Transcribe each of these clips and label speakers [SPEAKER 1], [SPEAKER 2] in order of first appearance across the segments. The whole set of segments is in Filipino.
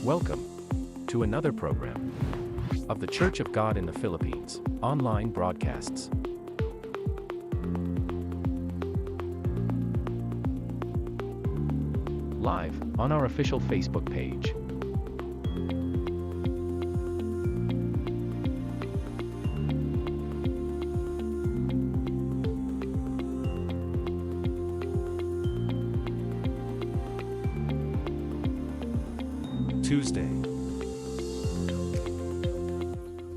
[SPEAKER 1] Welcome to another program of the Church of God in the Philippines online broadcasts. Live on our official Facebook page. Tuesday.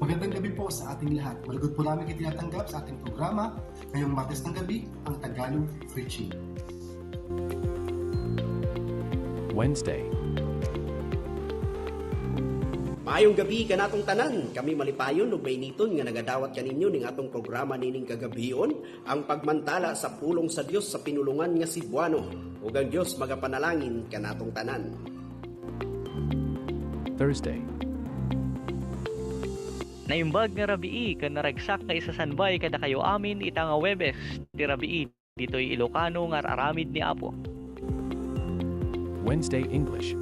[SPEAKER 2] Magandang gabi po sa ating lahat. Malugod po namin kayo tinatanggap sa ating programa ngayong Martes ng gabi, ang Tagalog Preaching.
[SPEAKER 1] Wednesday.
[SPEAKER 3] Maayong gabi kanatong tanan, kami malipayon ug mainiton nga nagadawat kaninyo ning atong programa nining kagabion, ang pagmantala sa pulong sa Dios sa pinulungan nga Cebuano. Ug ang Dios magapanalangin kanatong tanan.
[SPEAKER 1] Thursday.
[SPEAKER 4] Naimbag nga rabii kan naragsak nga isasanbay kada kayo amin ita nga Webes ti rabii ditoy Ilocano nga aramid ni Apo.
[SPEAKER 1] Wednesday English.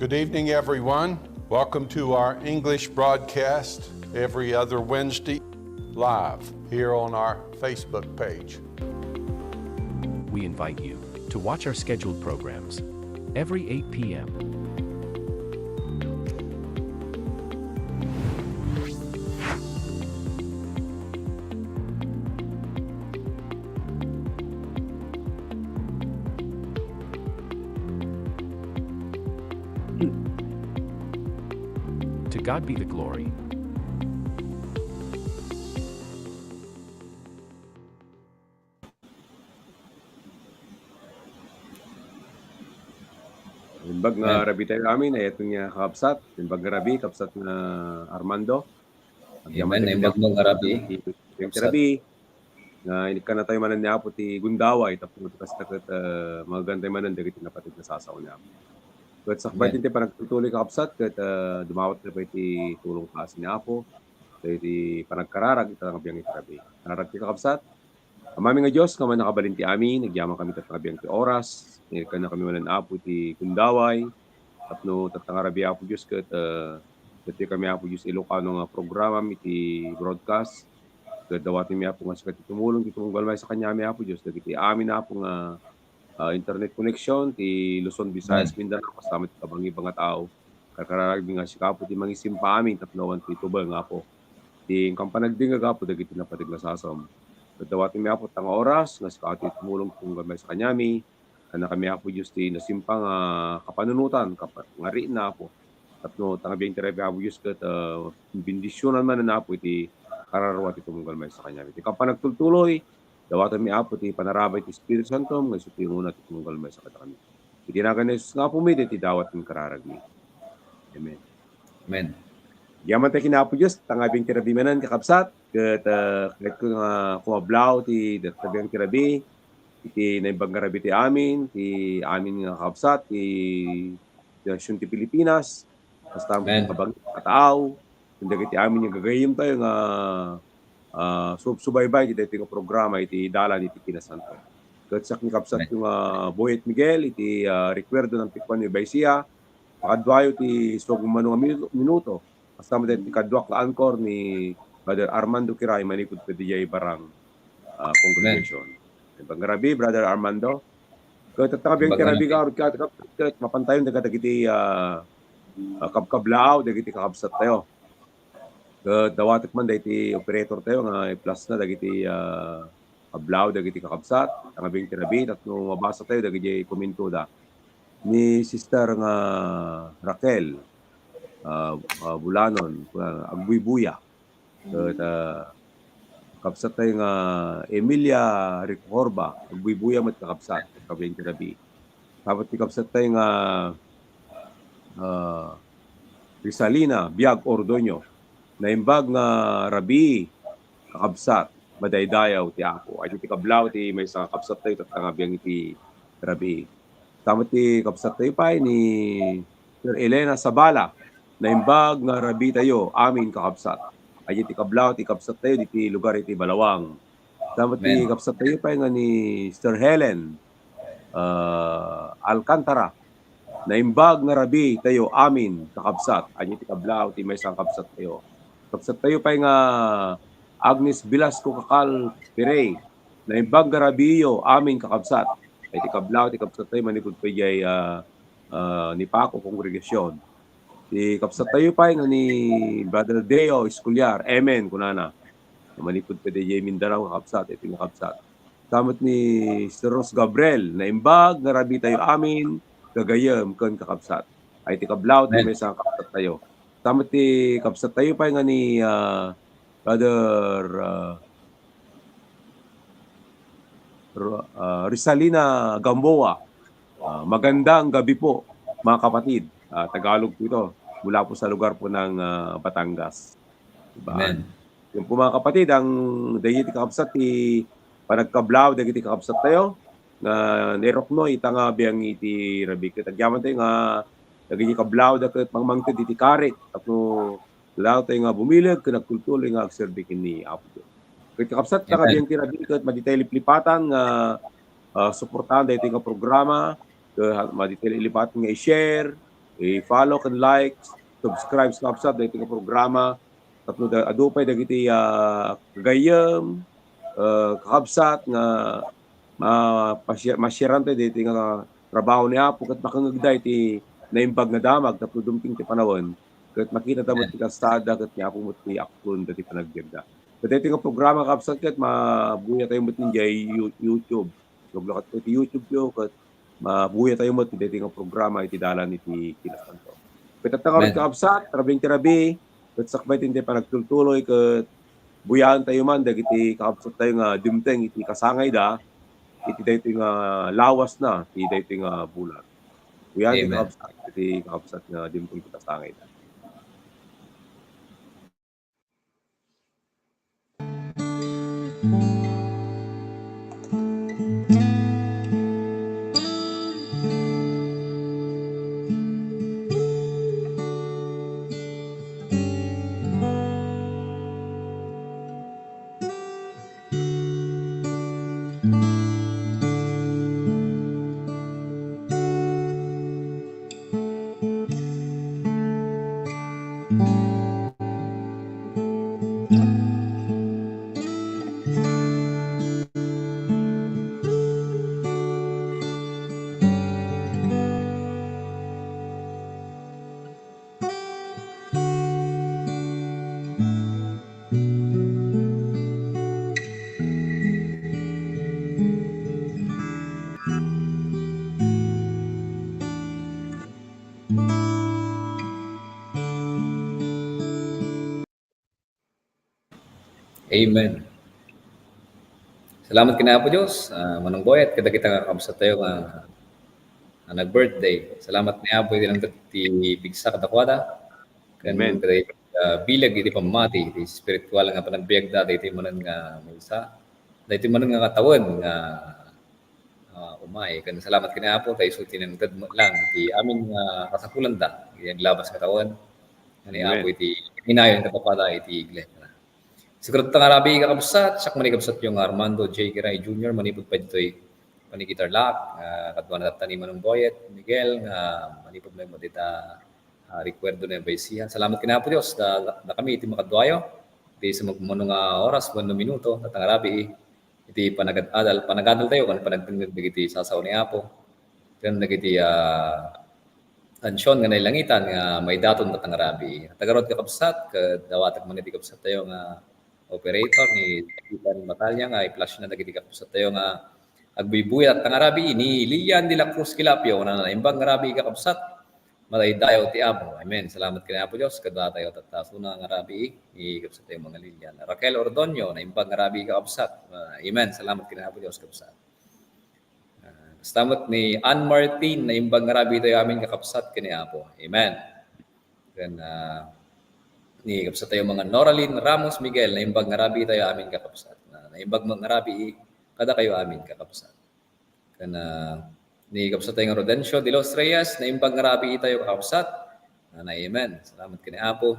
[SPEAKER 5] Good evening, everyone. Welcome to our English broadcast every other Wednesday live here on our Facebook page.
[SPEAKER 1] We invite you to watch our scheduled programs every 8 p.m. To God be the glory.
[SPEAKER 6] Imbag nga rabi tayo amin ay itong nga kapsat. Imbag nga rabi, kapsat na Armando.
[SPEAKER 7] Amen. Imbag mo nga rabi.
[SPEAKER 6] Yung rabi, na inika na tayo manan niya po ti Gundaway. Tapos kasi takot magagantay manan dagit na patid na sasaw niya. Kat sa kabatin ti panagtutuloy ka kapsat, kat dumawat na pa iti tulong kasi niya po. Ito iti panagkararag, ito ang abiyang iti rabi. Kararag ti kakapsat. Amami nga Diyos, kaman nakabalinti amin, nagyaman kami tatangabiyang ti oras, nilika na kami manan apo ti Gundaway, tapno tatangarabi apo Diyos kat dati kami apo Diyos Ilocano nga programa, iti broadcast, kat dawati mi apo nga sa iti tumulong, iti tumunggal sa kanya mi apo Diyos, iti amin apo nga internet connection, ti Luzon, Visayas, Mindanao, kasama ti kabangi nga tao, kakararagbi nga si kapo ti mangisim pa amin, tapnawan ti tubal nga po, ti kampanagding nga po, dagiti na patig na sasom. Dawati mi apo tanga oras, nga sa kati tumulong kung gamay sa kanyami, na kami apo Diyos ti nasimpang kapanunutan, nga rin na po. Tapno, tanga biyang tirabi apo Diyos kat bindisyonan man na apo iti kararawa ti tumunggal may sa kanyami. Ti kapanagtultuloy, dawati mi apo ti panarabay ti Espiritu Santo, nga isuti muna ti tumunggal may sa kanyami. Iti nagan Jesus nga po mi, ti dawat ng kararagmi. Amen.
[SPEAKER 7] Amen.
[SPEAKER 6] Yaman tayo kinapo Diyos, tangabing tirabi manan kakapsat, kat kahit ko nga kumablaw, ti tabing tirabi, iti naibang karabi ti amin, ti amin nga kakapsat, ti Nasyon ti Pilipinas, basta kabang kataaw, hindi ti amin yung gagayim tayo nga subaybay, iti nga programa, iti dalan, iti kinasanto. Kat sa kakapsat yung Boyet Miguel, iti rekwerdo ng Pikwan ni Baisia, pakadwayo ti sogumano nga minuto, kasama din kadwak na anchor ni Brother Armando Kiray, manikod pa DJ Barang congregation. Ibang grabe, Brother Armando. Kaya tatabing kirabi ka, mapantayon na katagiti kabkablaaw, dagiti kakabsat tayo. Kaya dawatik man, dagiti operator tayo, nga plus na dagiti kablaaw, dagiti kakabsat, tangabing kirabi, at nung mabasa tayo, dagiti komentuda ni Sister nga Raquel, Bulanon, Agbuy-Buya. At kapsat tayo nga Emilia Ricorba, Agbuy-Buya mat kakapsat, kabing kirabi. Tapos kapsat tayo nga Rizalina, Biag Ordonyo, naimbag nga rabi, kakapsat, madaydayaw ti ako. Ay ti kablaw ti may sa kapsat tayo, tatangabiyang iti rabi. Tapos ti kapsat tayo pa ni Sir Elena Sabala, naimbag nga rabi tayo, amin kakapsat. Ay ti kablaw, ti kapsat tayo, di lugar iti Balawang. Dapat ti kapsat tayo pa nga ni Sir Helen Alcantara, naimbag nga rabi tayo amin kakabsat. Anyo ti kablaw ti may isang kabsat tayo. Kabsat tayo pa nga Agnes Velasco kakal Pirey. Naimbag nga rabiyo amin kakabsat. Ay ti kablaw ti kabsat tayo manikod pa jay ni Paco kongregasyon. Ti kabsat tayo pa nga ni Brother Deo Esculiar. Amen kunana. Manikod pa jay Mindanao kakabsat. Ito nga kabsat. Kamot ni Sir Ros Gabriel. Naimbag nga rabi tayo amin gagayam kan kakabsat. Ay ti kablaw ti may isang kabsat tayo. Tama ti kabsat tayo pa nga ni Brother Rizalina Gamboa. Magandang gabi po mga kapatid. Tagalog po ito. Mula po sa lugar po ng Batangas. Diba?
[SPEAKER 7] Amen.
[SPEAKER 6] Yung po mga kapatid, ang dahil ti kakabsat ti panagkablaw dahil ti kakabsat tayo. Nga nerokno itanga biyang iti rabi ket agyaman tayo nga dagiti kablaw daket mangmangted iti karet tapno law tayo nga bumilag ken nagtultuloy nga agserbi kini Apo Dios. Ket kakabsat ta biyang ti rabi ket maditay liplipatan nga suportahan daytoy nga programa ket maditay lipatan nga i-share, i-follow ken like, subscribe sa kakabsat daytoy nga programa tapno adupay dagiti kagayem kakabsat nga masyaran tayo dito nga trabaho ni Apo kat makangagday ti naimbag nga damag tapos dumping ti panahon kat makita tamo ti kastada kat ni Apo mo ti akton dati panagbiagda. Kat ito nga programa kapsat kat mabuya tayo mo tinjay YouTube. Naglakat ko ti YouTube yo kat mabuya tayo mo ti dati nga programa iti dalan iti kinasanto. Kat tatangawit kapsat, trabing tirabi, kat sakbay tinjay panagtultuloy kat buyaan tayo man dagiti kapsat tayo nga dumteng iti kasangay da iti daytoy nga lawas na iti daytoy nga bulan. Kuya iti kakabsat nga dimtong kasangay na.
[SPEAKER 7] Amen. Salamat kina Apo Diyos. Manong boyet, kada kita nga kamsat tayo nga nag-birthday. Salamat ni Apo iti lang ti bigsa kadakwada.
[SPEAKER 6] Amen.
[SPEAKER 7] Kada bilag iti pamati, iti spiritual nga panagbiag da, iti manan nga maysa. Iti manan nga katawan nga umay. Kan salamat kina Apo, tayo suti ng lang. Iti amin nga kasapulan da, iti labas katawan. Ni Apo iti hinayon kadakwada iti iglesia. Sigurado nga rabi kakabsat, sak manikabsat yung Armando J. Kiray Jr. Manipod pa dito'y panigitar lak, katwa na taniman ng Boyet, Miguel, manipod na yung matita recuerdo na yung baysihan. Salamat kina po Diyos, na kami iti makadwayo, iti sa magmano nga oras, 1 minuto, at ang rabi, iti panagadal tayo, kan panagtangag iti sasaw ni Apo, kan nagiti ansyon nga nailangitan, nga may daton na tangarabi. Tagarod kakabsat, kadawatag man iti kabsat tayo nga operator ni Tipan Batalya nga i-flash na dagiti kapsat tayo nga agbibuy at tangarabi ni Lian de la Cruz Kilapio na naimbang ngarabi kakapsat matay dayo ti Apo. Amen. Salamat kini Apo Dios kada tayo tatasuna ngarabi i kapsat tayo mga Lilian. Raquel Ordonio naimbang ngarabi kakapsat. Amen. Salamat kini Apo Dios kapsat. Salamat ni Ann Martin naimbang ngarabi tayo amin kakapsat kini Apo. Amen. Then ni kapsat tayo mga Noraline Ramos Miguel na imbag ngarabi tayo amin kakapsat. Na imbag ngarabi kada kayo amin kakapsat. Kana ni kapsat tayo nga Rodencio de los Reyes na imbag ngarabi tayo kakapsat. Na amen. Salamat kini Apo.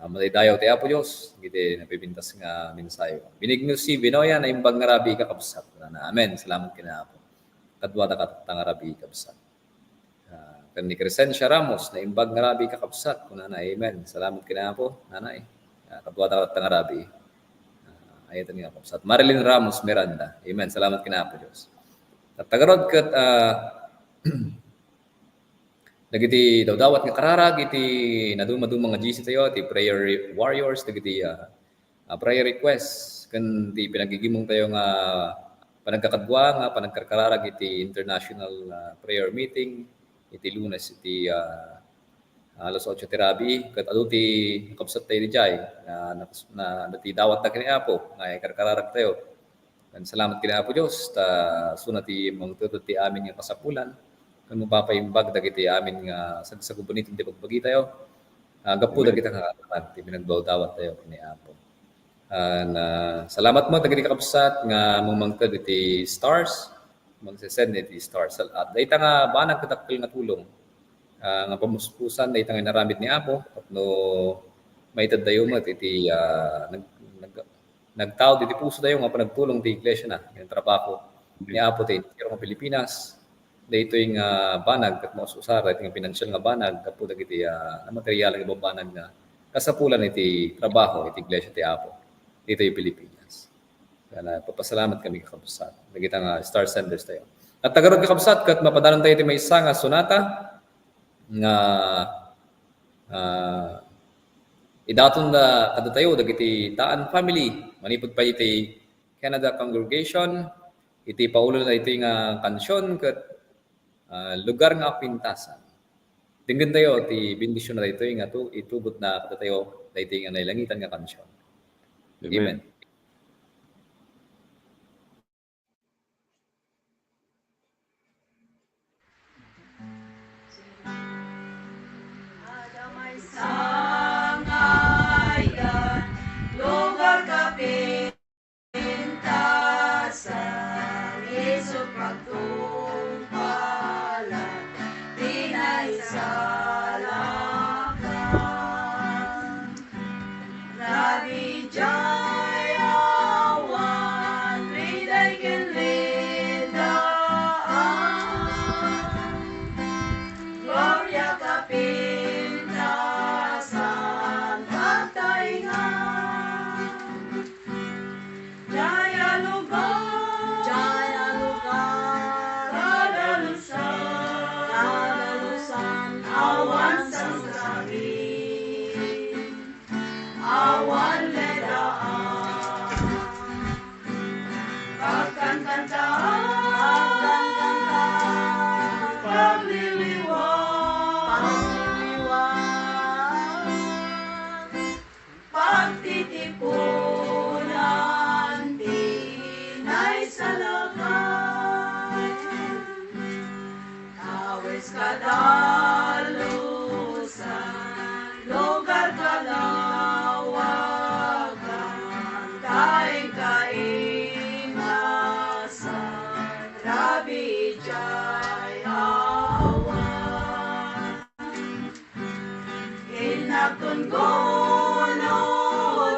[SPEAKER 7] Matay dayo ti Apo Dios giti napipintas nga mensayo. Binigno si Binoya na imbag ngarabi kakapsat. Na amen. Salamat kini Apo. Kadwa ta ngarabi kakapsat. kan ni Crescencia Ramos na imbag nga rabi kakabsat kun ana amen. Salamat kina po nanay. Kapwa ta nga rabi. Ayatan nga kakabsat. Marilyn Ramos Miranda. Amen. Salamat kina po Dios. At tagarod ket dagiti dawdawat nga kararag iti naduma-duma nga GC tayo ti prayer warriors dagiti prayer requests kan ti pinagigimong tayo nga panagkakadwa nga panagkarkararag iti international prayer meeting iti Lunes iti alas 8 ti rabi ket adu ti kapsat tayo dijay na ti dawat na kini Apo nga karkararag tayo. Kan salamat kini Apo Dios ta suna ti mangtutud ti amin nga kasapulan kan mapapaimbag dagiti amin nga sagsagubon iti pagbagi tayo. Gapu dagiti nga ti pinagdawat tayo kini Apo. Salamat mo dagiti kakabsat nga mumangted iti stars magsesend iti stars at dayta nga banag katakkel nga tulong nga pamuspusan dayta nga naramid ni Apo no maitad dayo met iti nagtao diti puso dayo nga panagtulong ti iglesia na yung trabaho ni Apo ti nga Pilipinas daytoy nga banag ket maususar iti nga pinansyal nga banag kapu dagiti material nga banag nga kasapulan iti trabaho iti iglesia ti Apo dito yung Pilipinas. Kaya papasalamat kami kakabsat. Nagita nga star senders tayo. At tagarod kakabsat kat mapadanon tayo iti may isa nga sonata nga idaton na kada tayo dagiti Taan family manipod pa iti Canada congregation iti paulo na iti nga kansyon kat lugar nga pintasan. Tinggan tayo ti bendisyon na ito nga itubot na kada tayo iti nga nailangitan nga kansyon. Amen.
[SPEAKER 8] Sangayan, lugar kapintasan, isip pagtungpalan, tinaisalakan. Rabi Jayawan, riday kinlidaan, Gloria kapintasan, pagtaingan. Jaya lugar, kadalusan, awan sang langit, awan ledaan, pagkankantaan, pagliliwan, pagtitipunan, tinaisalakan, kawis kadalusan, lugar kalawagan, kain-kainasan, Rabi Jayawan, inagtungono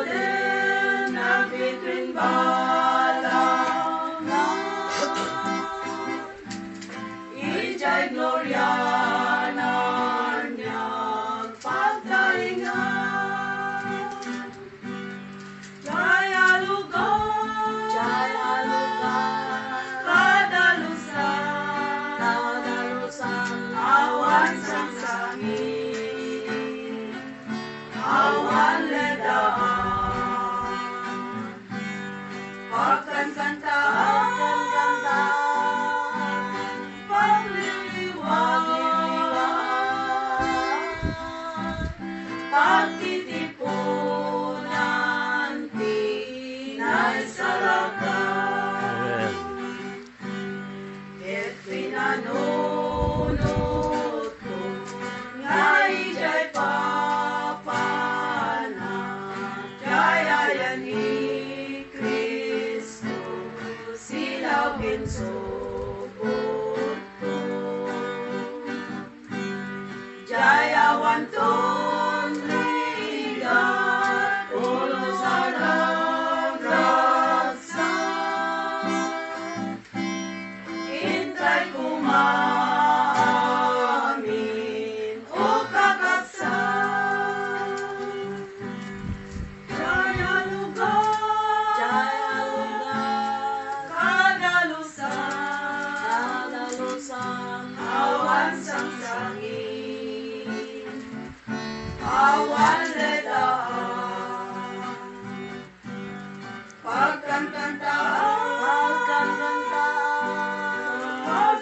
[SPEAKER 8] din, nabitwin balangan, ijay gloria nanyang pagtaingan. Jaya lugar, kadalusan, awan sang sangit, awan ledaan, pagkankantaan, pagliliwan, pagtitipunan, tinaisalakan. Ket pinanunod ko, nga ijay papanan, jaya ni Kristo, silaw ginsubot ko. Jaya wanton ligat, ulo sa nagragsak, intay kumami,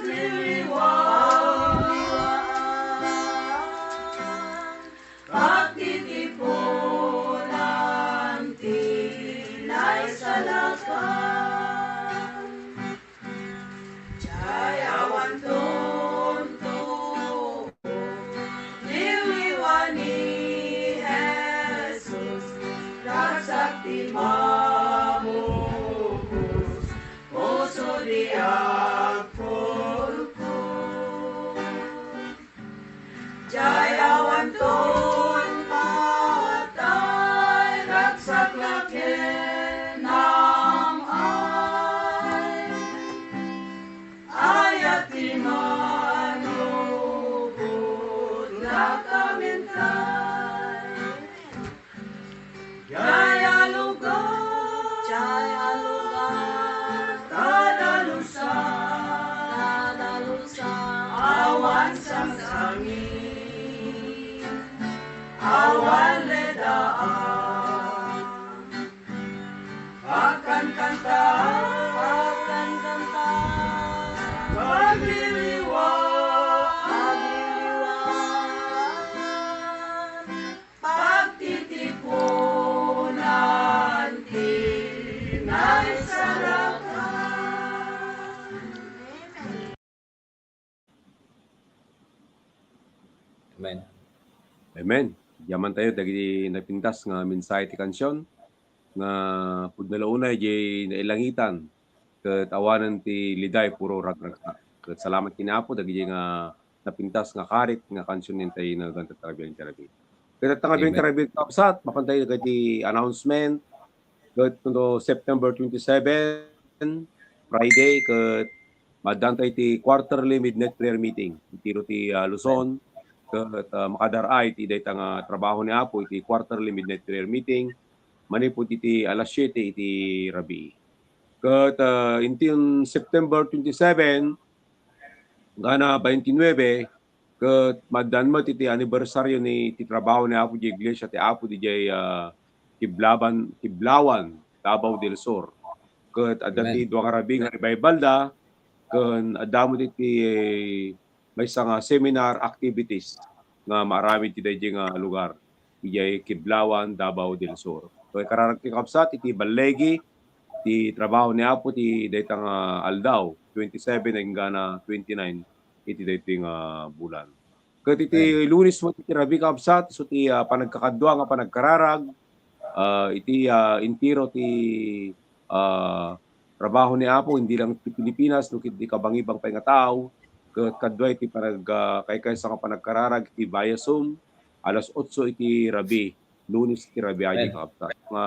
[SPEAKER 8] pagliliwan, pagtitipunan, tinay sa lakan. Jayawan tunto, liwiwan ni Jesus, nagsakti mamukus, puso di agpulko. Jayawan tun patay, ragsak lakin ng ayat di manubod na kamintay. Jaya lugar, tadalusan, awan sang sangin, awan ledaan, akan kanta, pagliliwan, pagtitipunan, tinay sa lakan.
[SPEAKER 7] Amen.
[SPEAKER 6] Amen. Yaman tayo dagiti napintas nga mensahe ti kansyon nga pudnalaunay jay nailangitan ket awanan ti liday puro ragragsak. Ket salamat kinapo dagiti nga napintas nga karit nga kansyon nintay na ganta tarabiyang terapi. Ket at
[SPEAKER 7] Amen.
[SPEAKER 6] terapi kapsat mapantay dagiti announcement ket kuno September 27 Friday ket madantay ti quarterly midnight prayer meeting tiro ti Luzon. Ket makadaray ti dayta nga trabaho ni Apo iti quarterly midnight prayer meeting manipud iti alas 7 iti Rabi. Ket inti yung September 27 ngana 29 ket maddanmet iti anibersaryo ni ti trabaho ni Apo di Iglesia ti Apo di Tiblawan Davao del Sur. Ket adati duwa ka Rabi nga revival da ken adamo iti may nga seminar activities nga marami ti dayjay nga lugar ijay Kidlawan, Davao del Sur. So kararag ti kapsat iti balegi ti trabaho ni Apo ti dayta nga aldaw 27 hanggang 29 iti dayta nga bulan. Ket iti Lunes mo ti Rabi kapsat so ti panagkakadwa nga panagkararag iti intiro ti trabaho ni Apo hindi lang ti Pilipinas no ket di kabangibang pay nga tao. Ket kadwa iti panagkaykay sa panagkararag iti via Zoom alas 8 iti Rabi, Lunes iti Rabi aji kapsat. Nga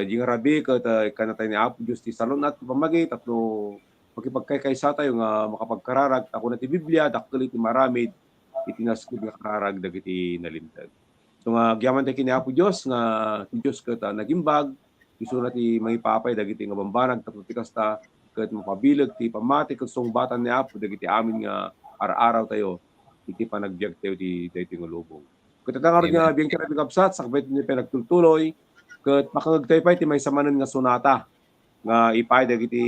[SPEAKER 6] di nga Rabi ket kanatay ni Apo Dios ti salon at pamagi tatlo makipagkaykay sa tayo nga makapagkararag ako na ti Biblia dakkel iti maramid iti naskud nga kararag dagiti nalintag. So nga agyaman tayo kini Apo Dios nga ti Dios ket nagimbag isu na ti mangipapay dagiti nga bambanag tapno ti kasta ket mapabilag ti pamati ket sungbatan ni Apo dagiti amin nga araw-araw tayo iti panagbiag tayo ti daytoy nga lubong. Ket nga nga biang kami kapsat sakbay ni pinagtultuloy ket makagtay pa iti may samanen nga sonata nga ipay dagiti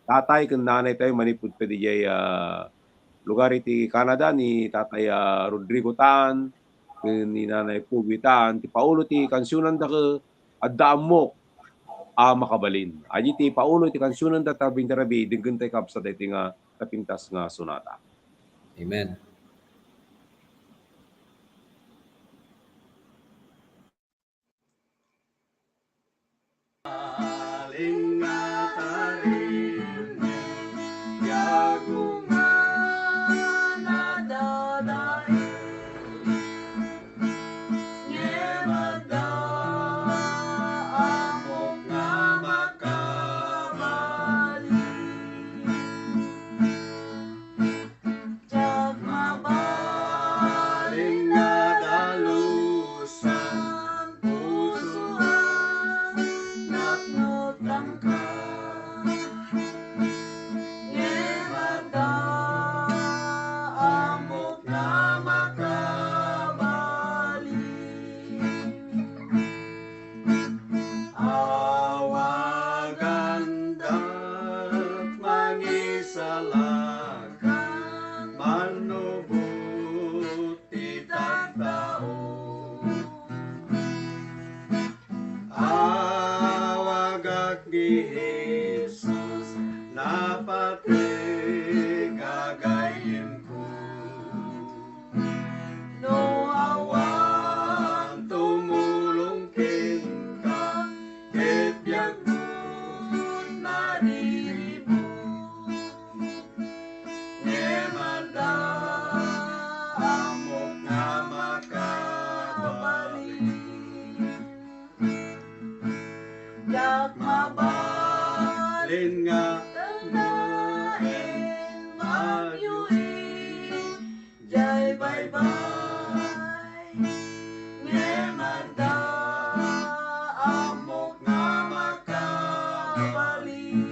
[SPEAKER 6] tatay ken nanay tayo manipud pa dijay lugar iti Canada ni Tatay Rodrigo Tan ni Nanay Pugi Tan ti paulo ti kansyonan da ke addaam mo makabalin. Aji ti paulo ti kansyonan da tabing terabi diggen tay kapsat iti nga kapintas nga sonata.
[SPEAKER 7] Amen.
[SPEAKER 9] manubuti tagtao. Awagak ni Jesus, napati gagayin ko.
[SPEAKER 8] No
[SPEAKER 9] Awan tumulong kin ka, ket yagut na dirimu. Nyemada amok nga makabalik.
[SPEAKER 8] yak
[SPEAKER 9] Mabalin nga
[SPEAKER 8] tanain magyuin jay bye-bye
[SPEAKER 9] Nyemada amok nga makabalik.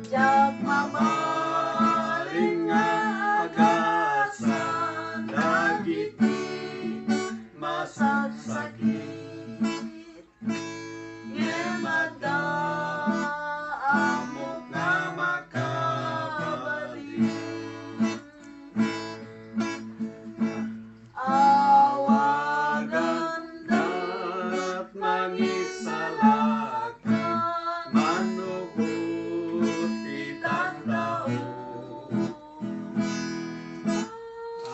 [SPEAKER 8] jak
[SPEAKER 9] Mabalin nga agasan dagiti masagsakit. Nyemada amok nga makabalik.
[SPEAKER 8] awagan
[SPEAKER 9] At mangisalakan manubuti tagtao.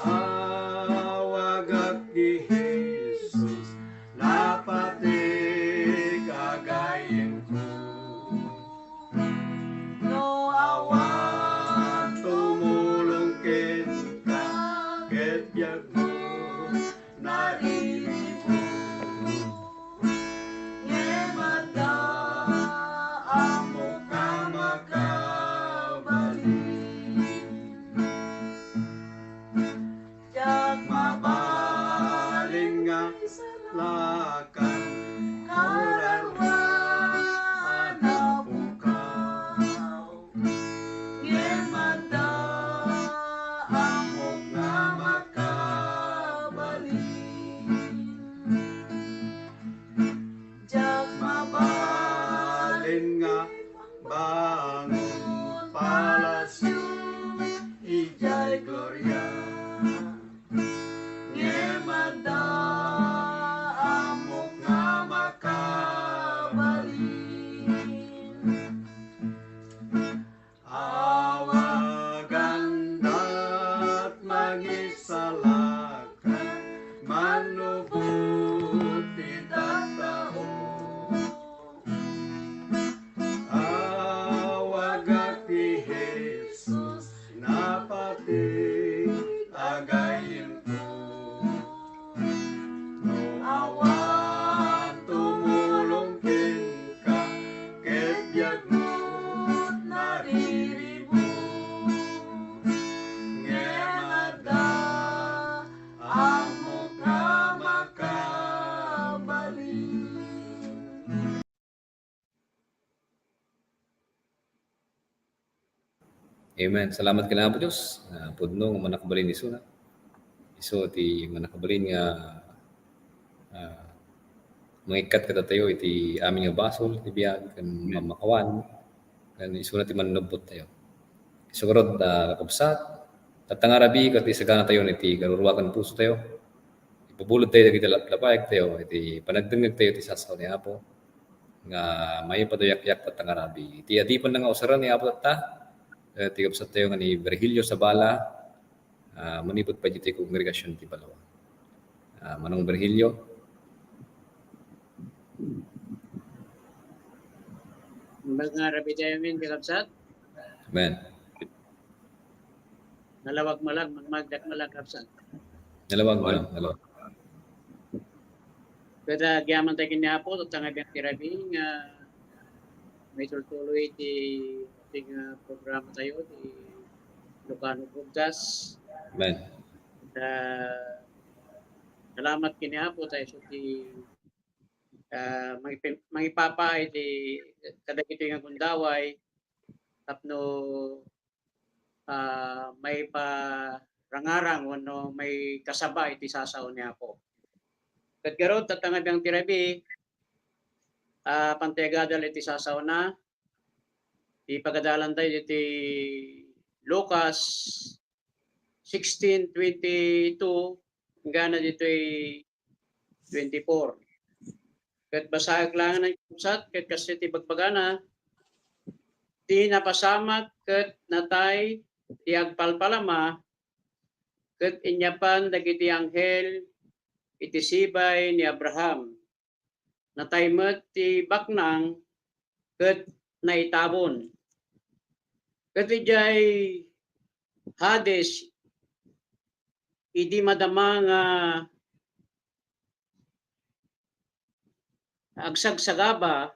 [SPEAKER 9] Awagak ni Jesus, napati gagayin ko.
[SPEAKER 8] no
[SPEAKER 9] Awan tumulong kin ka, ket yagus nariribo. Nyemada amok ka makabalik.
[SPEAKER 8] jak
[SPEAKER 9] Mabalin nga lakan kararwan na pukaw. Nyemada amok nga makabalik.
[SPEAKER 8] jak
[SPEAKER 9] Mabalin nga bangon palasyo, ijay gloria. Nyemada amok nga makabalik. Awagan at mangisalakan manubuti tagtao. Awagak ni Jesus, napati agayin ko. No awan tumulong kin ka, ket yagut nariribo. Nyemada amok nga makabalik.
[SPEAKER 7] Amen. Salamat ka na po Diyos. Pudno nga manakabalin iso na. Iso ti manakabalin nga mangikat ka tayo iti amin nga basol, iti biyag, kan mamakawan, kan iso na ti manunabot tayo. Iso karod kakabsat, tatangarabi kat isagana tayo iti karuruwakan puso tayo. Ipabulod tayo iti lapayag tayo, iti panagdengeg tayo iti sasaw ni Apo. Nga may padoyak-yak tatangarabi. Iti adipan na nga usaran ni Apo tatta, ti kapsat tayo nga ni Virgilio Sabala, manipot pa dito yung kongregasyon ti Balawa. Manong Virgilio.
[SPEAKER 10] Mga rabi tayo min, kakabsat.
[SPEAKER 7] Amen.
[SPEAKER 10] Nalawag malang, magmagdak malang, kakabsat.
[SPEAKER 7] Nalawag mo lang. Nalawag.
[SPEAKER 10] Kada gyaman tayo kanya po, tutangay biyang tirabi, nga may tultuloy ti ating programa tayo, ti Ilocano Broadcast.
[SPEAKER 7] Amen.
[SPEAKER 10] Salamat kanya po tayo sa ti mangipapa iti kadagito nga gundaway tapno may parangarang wano may kasaba iti sasaw niya po. Kat garod tatangad ang tirabi pantegadal iti sasaw na iti pagadalan tayo iti Lucas 16:22 hanggang na dito'y 24. Kat basahag lang ng kusat, kat kasi ti bagbagana, ti napasamak kat natay ti agpalpalama, kat inyapan dagiti anghel iti sibay ni Abraham. Natay met ti baknang kat naitabon. Kat ijay Hades, idi madama nga agsagsagaba,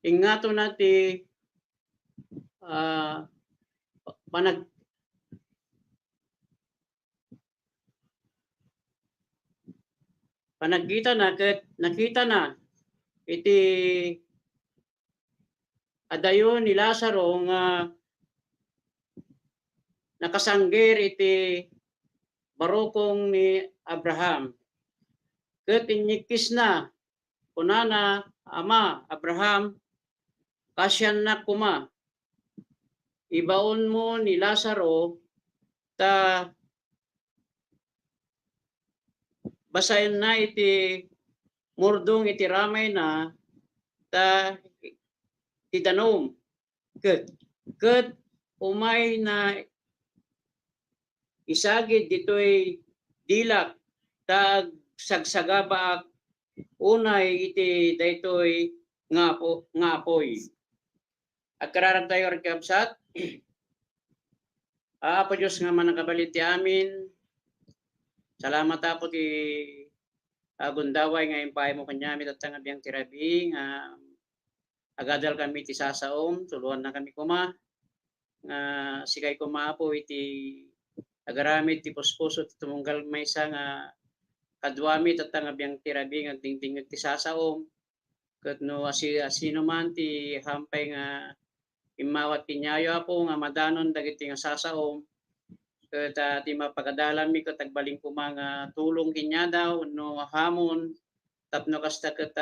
[SPEAKER 10] ingato nati panag panagkita na ket nakita na iti adayon ni Lazaro nga nakasanggir iti barokong ni Abraham. Ket inyikis na kunana ama Abraham, kasyan na kuma. Ibaon mo ni Lazaro ta basahin na iti murdong iti ramay na ta tidanom. Ket umay na isagid ditoy dilak ta sagsagaba unay iti daytoy ngapoy. Agkararag tayo rin kabsat. Apo Diyos nga manakabalit ti amin. Salamat apo ti agundaway nga impay mo kanyamit at tangabiyang tirabi nga agadal kami ti sasaom. Tuluan na kami kuma. Sikay kuma po iti agaramit ti puspuso ti tumunggal maysa nga kadwamit at tangabiyang tirabi nga dingding ti sasaom. Ket no asino man ti hampay nga imawat kinyayo apo nga madanon dagiti nga sasaom. Ket ti mapagadalan mi ket agbaling kuma nga tulong kinyadaw no hamon tapno kasta ket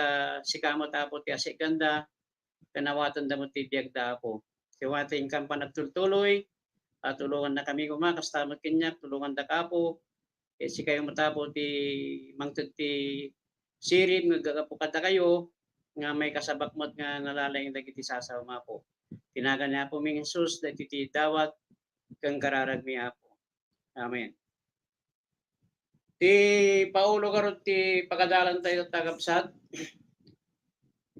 [SPEAKER 10] sikamot apo ti asiganda kanawatan damo ti biagda apo. Siwating kan panagtultuloy tulungan na kami kuma kastamot kinyak tulungan da kapo. Sikay matapo ti mangted ti sirib nga gagapukada kayo nga may kasabakmot nga nalalayng dagiti sasaom apo. Tinagan niya po ming Jesus dagiti dawat kang kararag mi apo. Amen. Ti Paulo karot ti pagadalan tayo tagapsat.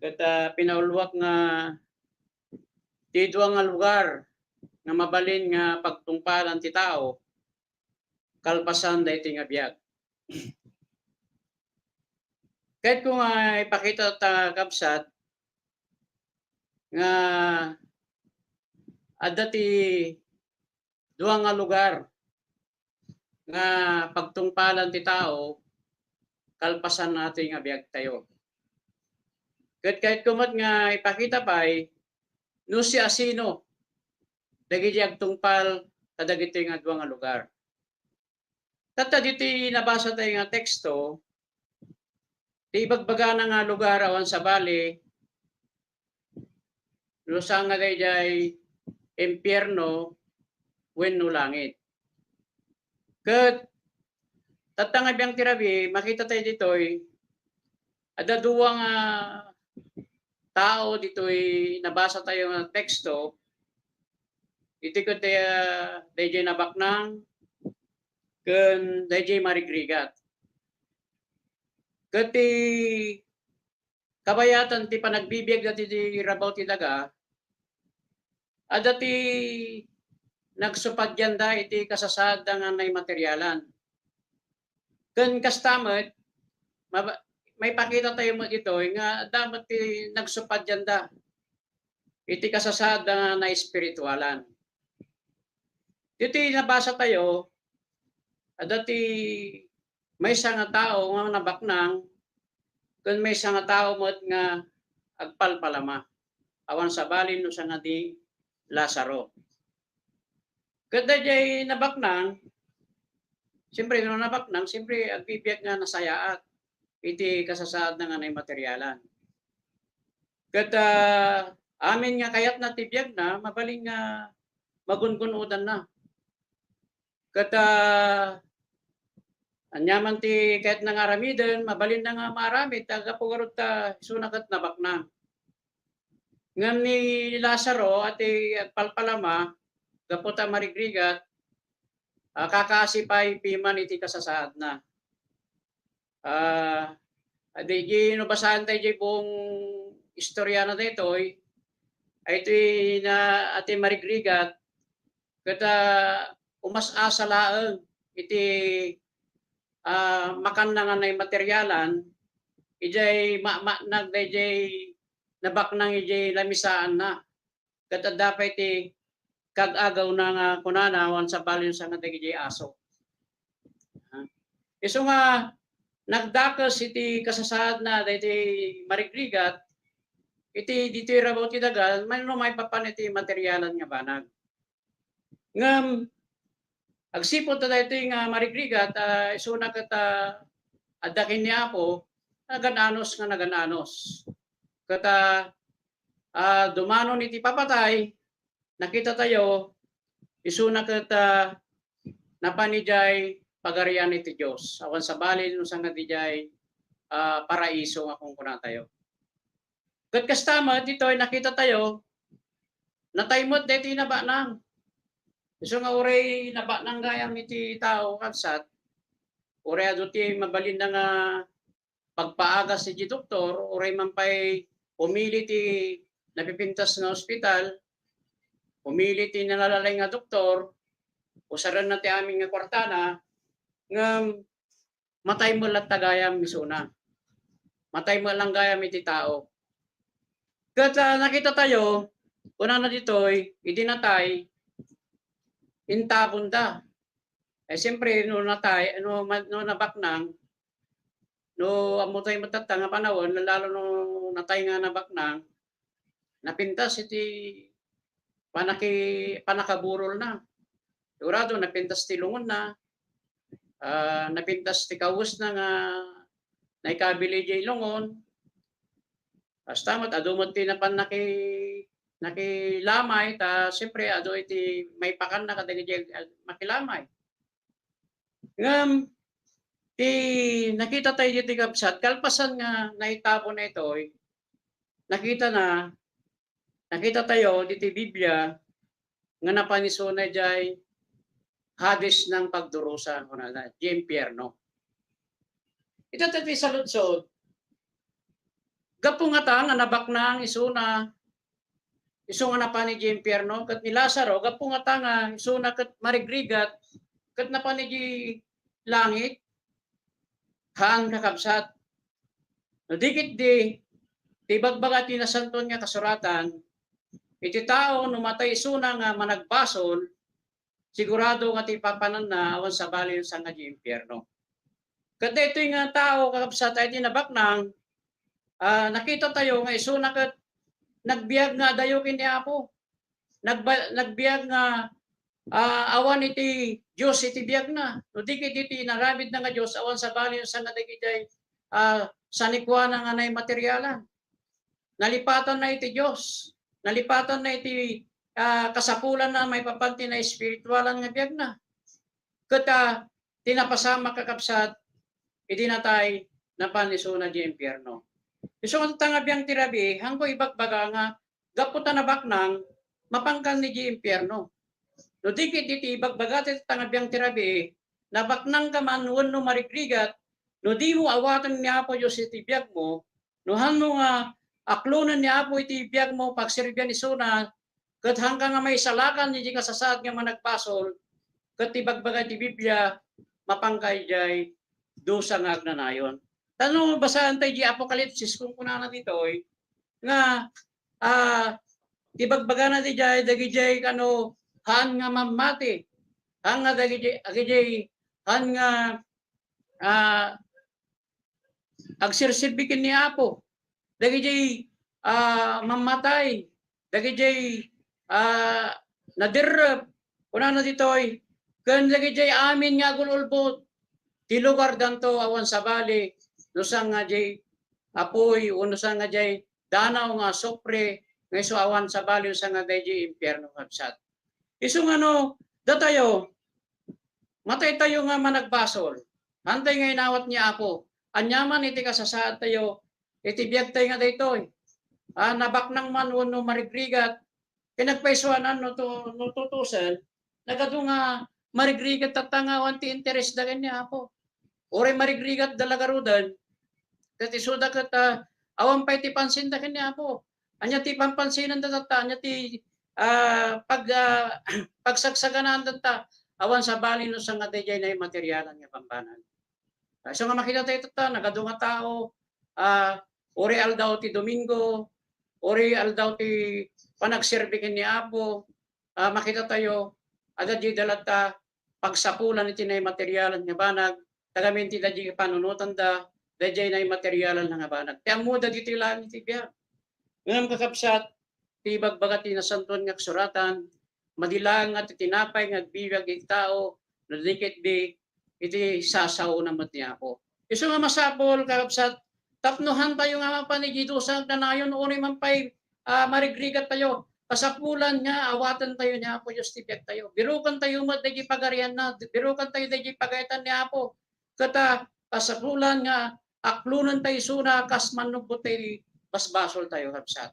[SPEAKER 10] Ket pinaulwak nga ti duwa nga lugar nga mabalin nga pagtungpalan ti tao kalpasan dayti nga biag. Kahit kung ipakita ta kapsat nga adda ti duwa nga lugar nga pagtungpalan ti tao kalpasan natin nga biag tayo. Kahit kumat nga ipakita pa'y no si asino dagiti agtungpal kadagiti nga duwa nga lugar. Tata diti nabasa tayo nga teksto ti ibagbaga na nga lugar awan sa bali lusang nga dayjay impyerno wenno langit. Ket tatanga biyang tirabi makita tayo ditoy ada duwa nga tao ditoy nabasa tayo nga teksto iti ket dayjay nabaknang ken dayjay marigrigat. Ket ti kabayatan ti panagbibiyag dati ti rabaw ti daga ada ti nagsupadyanda iti kasasada nga nay materyalan. Ken kastamet may pakita tayo mo dito nga dapat ti nagsupadyanda iti kasasada nga na espiritualan. Dito nabasa tayo ada ti may nga tao nga nabaknang ken may nga tao mod nga agpalpalama awan sa balin no sa nga di Lazaro. Kada jay nabaknang siyempre no nabaknang siyempre agbibiyag nga nasayaat iti kasasaad na nga nay materyalan. Ket amin nga kayat na tibiyag na mabaling nga magungunudan na. Kata anyaman ti kahit nang aramiden, mabalin na nga maaramid, taga pugarot ta sunakat nabak na. Ngam ni Lazaro at palpalama, gaputa marigrigat, kakasipay piman iti kasasaad na. Di basahan tayo di buong istorya na dito, ay ito na ati marigrigat, kata umas-asa laeng iti makan na nga na materialan, ijay nag ijay nabak nang ijay lamisaan na. Kata dapat iti kag-agaw na nga kunana wan sa balyon sa nga ijay aso. Iso nga nagdakas iti kasasaad na iti marigrigat, iti dito rabaw ti dagal, may papan iti materialan nga banag. Ngam agsipot ta ito nga marigrigat, isuna kata adakin ni Apo, nagananos nga nagananos. Kata dumanon iti papatay, nakita tayo, isuna kata napanijay pagarian iti Diyos. Awan sa balin no sang natijay paraiso nga kung kuna tayo. Kat kastama dito ay nakita tayo, nataymot dito naba nang. So nga uray naba nang gayam iti tao kapsat, uray aduti mabalin na nga pagpaagas iti doktor, uray man pa'y pumili ti napipintas na ospital, pumili ti nalalay nga doktor, usaran na ti aming nga kwartana, nga matay mo lang tagayam misuna. Matay mo lang gayam iti tao. Kaya nakita tayo, una na dito'y idinatay, intabon da. Siyempre, no natay, no nabaknang, no amutay matata nga panahon, lalo no natay nga nabaknang, napintas iti panakaburol na. Sigurado, napintas ti lungon na, napintas ti kawus na nga naikabili jay lungon. Basta adumot ti napan nakilamay, ta siyempre ado iti may pakan na kadagiti makilamay. Ngam ti nakita tayo dito kapsat, kalpasan nga naitapon na ito, nakita tayo dito Biblia nga napaniso na jay Hades ng pagdurusa, di impyerno. Ito tayo sa lutsod, gapong nga nabak na ang isuna, iso nga napani di impyerno, kat ni Lazaro, gapong nga isuna kat marigrigat, kat napani di langit, haan kakabsat. No dikit di bagbaga ti nasanton nga kasuratan, iti tao numatay isuna nga managbasol, sigurado nga ti papanan na awan sa balyon sa nga di impyerno. Kat ito nga tao kakabsat ay tinabaknang, nakita tayo nga isuna kat nagbiag nga dayo kini Apo. Nagbiag nga awan iti Diyos iti biag na. No dikit iti narabid na nga Diyos awan sa balyon sa nga dagitay sanikwa na nga nay materyalan. Nalipatan na iti Diyos. Nalipatan na iti kasapulan na may papanti na espiritualan nga biag na. Kata tinapasama kakapsat idinatay na paniso na di impyerno. Iso nga tangabiyang tirabi, hanggo ibagbaga nga, gaputa na baknang, mapangkan ni di impyerno. No dikit iti ibagbaga ti tangabiyang tirabi, nabaknang ka man no marigrigat, no di mo awatan ni Apo Diyos iti biyag mo, no hano nga aklonan ni Apo iti biyag mo, pagsiribyan isuna, kat hanggang nga may salakan ni di kasasaad nga managpasol, kat ibagbaga ti Biblia, mapangkay jay, dosa nga agnanayon. Tanong basahan tayo di Apokalipsis kung kunana dito nga ibagbaga na di jay dagijay kano haan nga mamati haan nga dagijay haan nga agsirsilbikin ni Apo dagijay mamatay dagijay nadirrep kunana dito kan dagijay amin nga gululbot ti lugar danto awan sa bali no sang nga jay apoy o no sang nga jay danaw nga sopre nga iso awan sa bali sa nga jay impyerno kapsat. Isong ano, datayo, matay tayo nga managbasol. Hantay nga inawat niya Apo. Anyaman iti kasasaad tayo, iti biyag tayo nga daytoy. Nabak nang man no marigrigat, pinagpaisuanan no tutusan, nagado nga marigrigat tatangawan ti interest da kanya Apo. Ore marigrigat dalagarudan, kat isuda kat awan pa iti pansin da kanya Apo. Anya ti pampansinan da tata, anya ti pagsagsaganaan data, awan sa bali no sa nga dayjay na materialan nga pambanan. So nga makita tayo tata, nagado nga tao, ore aldaw ti Domingo, ore aldaw ti panagserbikin ni Apo, makita tayo, ada di dalata pagsapulan iti na materialan nga banag, tagamin ti dadji panunutan da, dadjay na materialan nga banag. Ti amuda dito lang iti biya. Ngam kakapsat, ti bagbaga ti nasantuan nga suratan, madilang at tinapay nga bibiyag iti tao, nadikit di iti sasaw na mat niya ako. Iso nga masapol, kakapsat, tapnuhan tayo nga mapanigidusang kanayon, uni man pa'y marigrigat tayo, kasapulan nga, awatan tayo niya po, justipyak tayo. Birukan tayo mat, dagi pagarian na, birukan tayo dagi pagayatan niya po, kata, kasapulan nga, aklunan tayo suna, kasmanubot tayo, basbasol tayo, kapsat.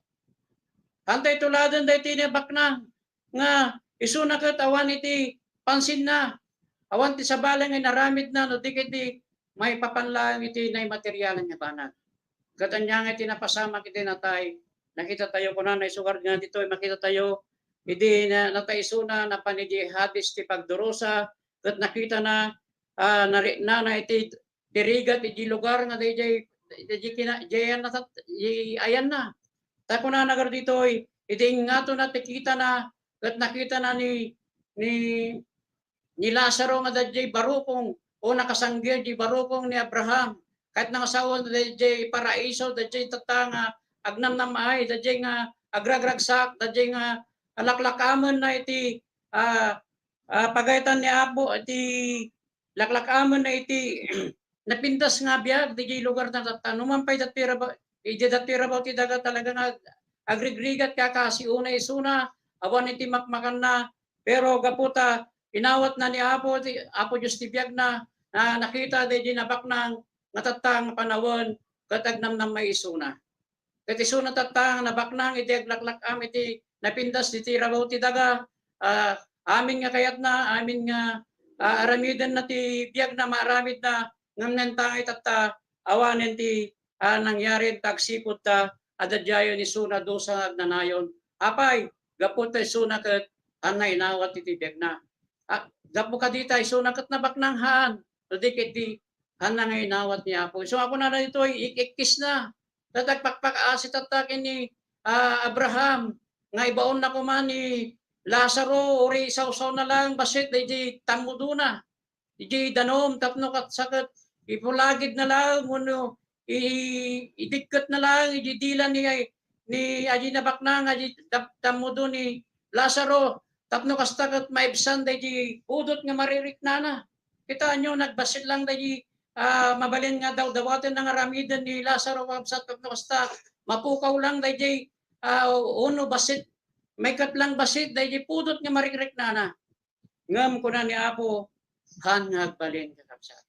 [SPEAKER 10] Hantay tuladan dahi tinibak na, nga, isuna katawan iti, pansin na, awan ti sabalang ay naramid na, no dikit di may papanlang iti na materialan nga banag. Katanyang iti napasama kiti natay, nakita tayo kunan na isugar nga dito, makita tayo, iti nataisuna na panidi hadis ti pagdurusa, kat nakita na, na iti tirigat iti lugar nga dayjay ayan na. Tayo kunan nagar dito, iti ingato na tikita na, kat nakita na ni Lazaro nga dadjay barukong o nakasanggir di barukong ni Abraham kahit nang asawa dadjay paraiso dadjay tatanga agnam na maay dadjay nga agragragsak dadjay nga alaklakaman na iti pagaytan ni Apo iti laklakaman na iti napintas nga biag dadjay lugar na tatanuman pay datpira ba ti daga talaga nga agrigrigat kakasi una isuna awan iti makmakan na pero gaputa inawat na ni Apo Diyos ti biyag na nakita di nabak ng natatang panawon katagnam ng may isuna. Kat isuna tatang nabak nang iti aglaklak iti napindas iti rabaw ti daga amin nga kayat na amin nga aramidan na ti biyag na maramid na ngam nentang itata awanen ti nangyari tagsipot ta adadyayo ni suna dosa nanayon. Apay gapot ta isuna kat anay inawat iti biyag na. Gapo ka dita, so nakat na baknang haan. So dikit di, han na ngayon nawat niya po. So ako na dito, ikikis na. Tatagpakpak sitatakin ni Abraham. Nga ibaon na kuman ni Lazaro, ori isaw-saw na lang, basit, di tamudo na. Di danom, tapno kat sakat, ipulagid na lang, muno, idikot na lang, ididila ni aji na baknang, aji tamudo ni Lazaro. Tapno kastagat maibsan dahi udot nga maririk na. Kita nyo nagbasit lang dahi mabalin nga daw dawatin ng aramidan ni Lazaro kapsat tapno kasta mapukaw lang dahi uno basit may katlang basit dahi pudot nga maririk na. Ngam kuna ni Apo han nga agbalin kapsat.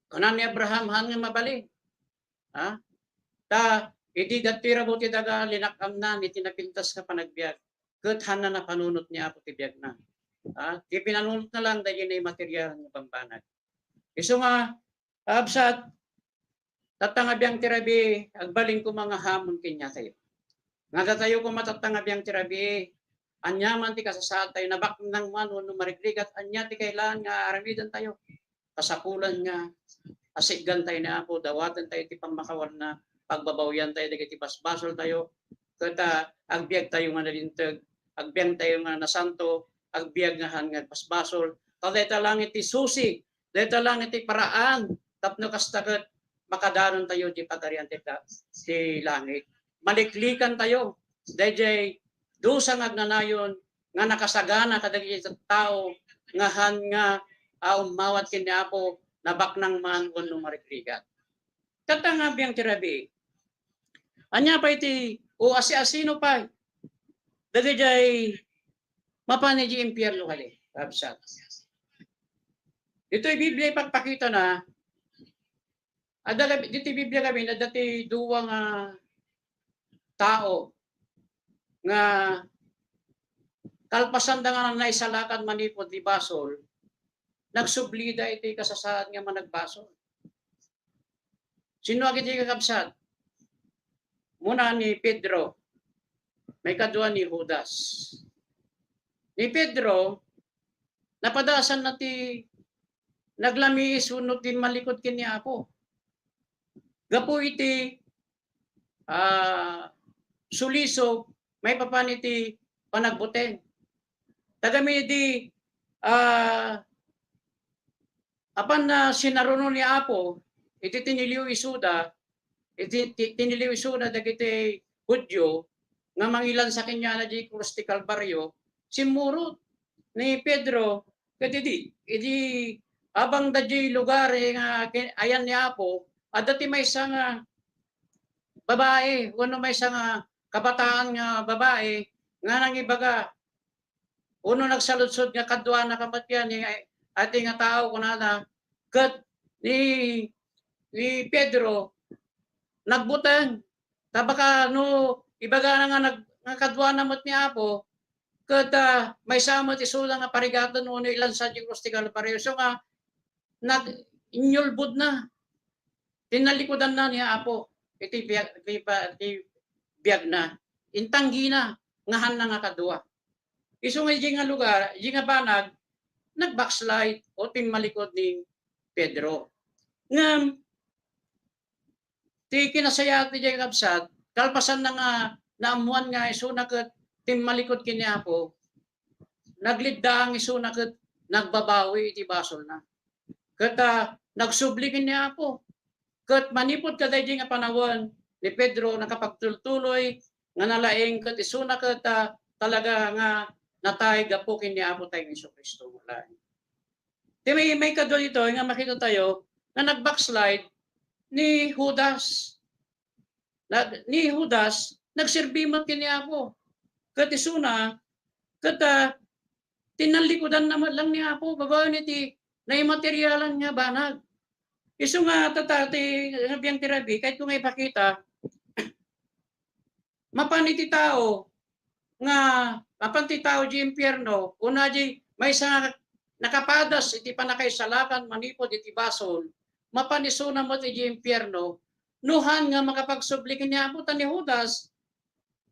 [SPEAKER 10] Kuna ni Abraham han nga mabalin. Ta iti datira buti daga linakam na iti napintas nga panagbiag. Kat na panunot niya Apo ti biyag na. Di pinanunot na lang dahil na material ng pambanag. Iso nga, absat, tatangabiyang tirabi, agbaling ko mga hamon kanya tayo. Nga tayo ko matatangabiyang tirabi, anyaman ti kasasaad tayo, nabak ng mano, marigrigat, anya ti kailan nga aramidan tayo. Kasapulan nga, asiggan tayo na Apo, dawatan tayo ti pamakawal na, pagbabawyan tayo, ti basbasol tayo, kata agbiag tayo nga nalintag, agbiag tayo nga nasanto, agbiag nga hangad pasbasol. Deta lang iti susi, deta lang iti paraan, tapno kastagat makadaron tayo di pagarian ti langit. Maliklikan tayo, dayjay dusang agnanayon nga nakasagana kadagiti tao nga han nga umawat ken ni Apo nabaknang man wenno marikligan. Katanga biyang tirabi. Anya pa iti o asi-asino pa. Dagijay Mapani di impyerno kali. Kapsat. Ito Biblia ipagpakita na dito Biblia kami na dati duwang tao nga kalpasan da nga naisalakan manipod di basol, nagsublida iti kasasaan nga managbasol. Sino agad yung kakabsat? Muna ni Pedro, may kadua ni Judas. Ni Pedro, napadasan na ti naglami sunod din malikod kini Apo. Gapo iti sulisog, may papan iti panagbuteng. Tagami di apan na sinaruno ni Apo, iti tiniliw isuda dagiti Hudyo nga mangilan sa kanya na di krus ti Kalbaryo, simurot ni Pedro iti abang dadyi lugar nga ayan ni Apo, adati may isang babae, uno may isang kabataan nga babae nga nangibaga uno nagsaludsod nga kadwa na kamatyan ni ating nga tao kunana ket ni Pedro nagbutang tabaka no ibaga na nga kadwa na mat ni Apo ket may samot isulang nga parigaton uno ilan sa Diyos ti Kalbaryo so nga nag-inyulbud na tinalikodan na ni Apo iti biyag na intanggi na ngahan na nga kadwa. Iso nga nga lugar, nga banag, nag-backslide o malikod ni Pedro. Ngam, ti kinasaya ti jay kabsat, kalpasan na nga naamuan nga iso na kat malikod kini Apo, naglidda ang iso na kat nagbabawi iti basol na. Kat nagsubli kini Apo. Kat manipod ka dahi nga panawan ni Pedro nakapagtultuloy nga nalaing kat iso na kat talaga nga natay gapo kini Apo tayong Jesucristo. Di may kadwa dito nga makita tayo na nag-backslide ni Judas. Ni Judas nagsirbimot kini Apo. Kat iso na kat tinalikodan naman lang ni Apo babaw niti na imateryalan nga banag. Iso nga tatati nabiyang tirabi kahit kung ipakita mapaniti tao nga mapanti tao di impyerno una di may isa nakapadas iti panakaisalakan manipod iti basol mapanisuna mo iti impyerno nuhan nga makapagsublikin niya po ni Judas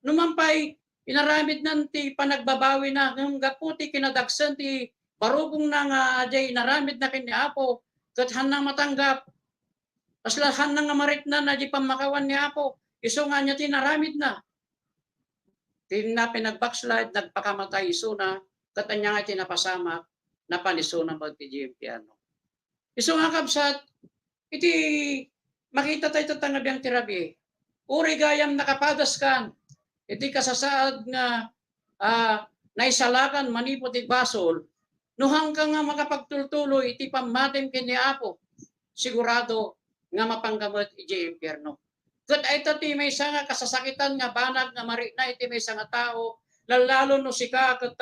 [SPEAKER 10] numampay inaramid nanti panagbabawi na ng gaputi kinadagsan ti barugong na nga ajay inaramid na kanya Apo kat hanang matanggap asla hanang nga marit na di pamakawan ni Apo iso nga niya tinaramid na na pinag-backslide, nagpakamatay iso na, katanya nga tinapasama, napaniso na magti-GMP ano. Iso nga kabsat, iti makita tayo tatangab yung tirabi. Uri gayam nakapadas kan, iti kasasaad nga naisalakan manipot iti basol, nuhang ka nga makapagtultuloy, iti pamatim kini Apo, sigurado nga mapanggamot iti impyerno. Kat ay tati may isa nga kasasakitan nga banag nga mari na iti may isa nga tao lalo no sika kat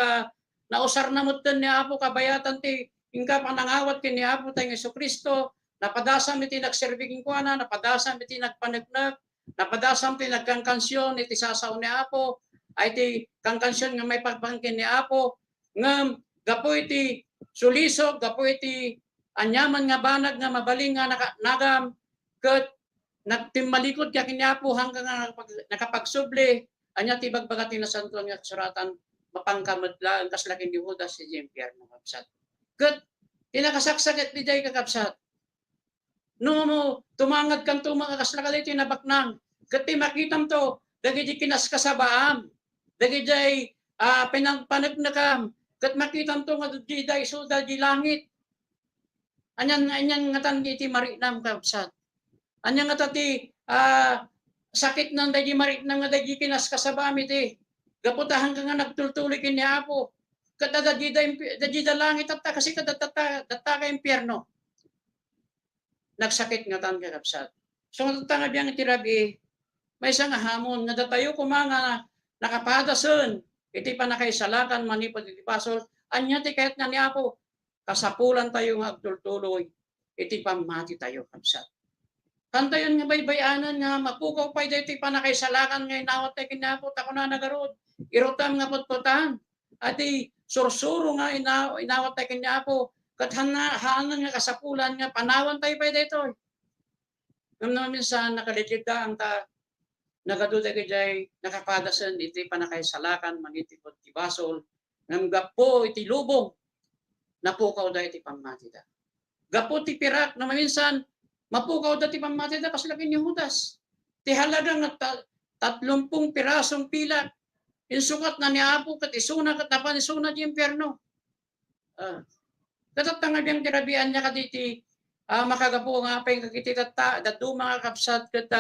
[SPEAKER 10] nausar na mutten ni Apo kabayatan ti ingka panangawat kini Apo tayong Jesucristo napadasam iti nagserving kuana napadasam iti nagpanagnak napadasam iti nagkangkansyon iti sasaw ni Apo ay iti kangkansyon nga may pagpangkin ni Apo ngam gapo iti sulisog gapo iti anyaman nga banag nga mabaling nga nagam ket nagtimalikod ka kinyapo hanggang nakapagsubli anya tibag bagati na santo nga suratan mapangkamadlaan kas laki ni Judas si impyerno kapsat. Ket kinakasaksaket di jay kakapsat. No mo tumangad kang tumanga kas lakali tinabaknang. Ket makitam to dagiti kinaskasabaam. Dagiti jay pinangpanagnakam. Ket makitam to nga di day suda di langit. Anyan ngatan iti marinam kapsat. Anya nga tati sakit nang dagi marit nang dagi kinas kasabam iti gaputahan ka nga nagtultuloy kini Apo kada dagi da langit at kasi kada data ka impyerno nagsakit nga tan kakapsat so nga biyang itirabi may isang hamon nga datayo kumanga nakapadason iti panakaisalakan manipod iti basol, anya ti kahit nga ni Apo, kasapulan tayo nga agtultuloy, iti pamati tayo kapsat. Kantayon nga baybayanan nga mapukaw pa iti panakaisalakan nga inawat tayo kinapo, tako na nagarod, irutam nga putputan, ati sursuro nga inawat tayo kinapo, kat haanan nga kasapulan nga panawan tayo pa dito. Ngam naman minsan nakalitid ka ang nagaduda kajay nakapadasan iti panakaisalakan maniti pod ti basol ngam gapo iti lubong napukaw da iti pamati da. Gapo ti pirak na minsan mapukaw da ti pamati da kaslaki ni Judas. Ti halagang 30 pirasong pilak insukat na ni Apo kat isuna kat napan isuna di impyerno. Katatangad yung tirabian niya kaditi makagapo nga pa yung kakititata datu mga kapsat kat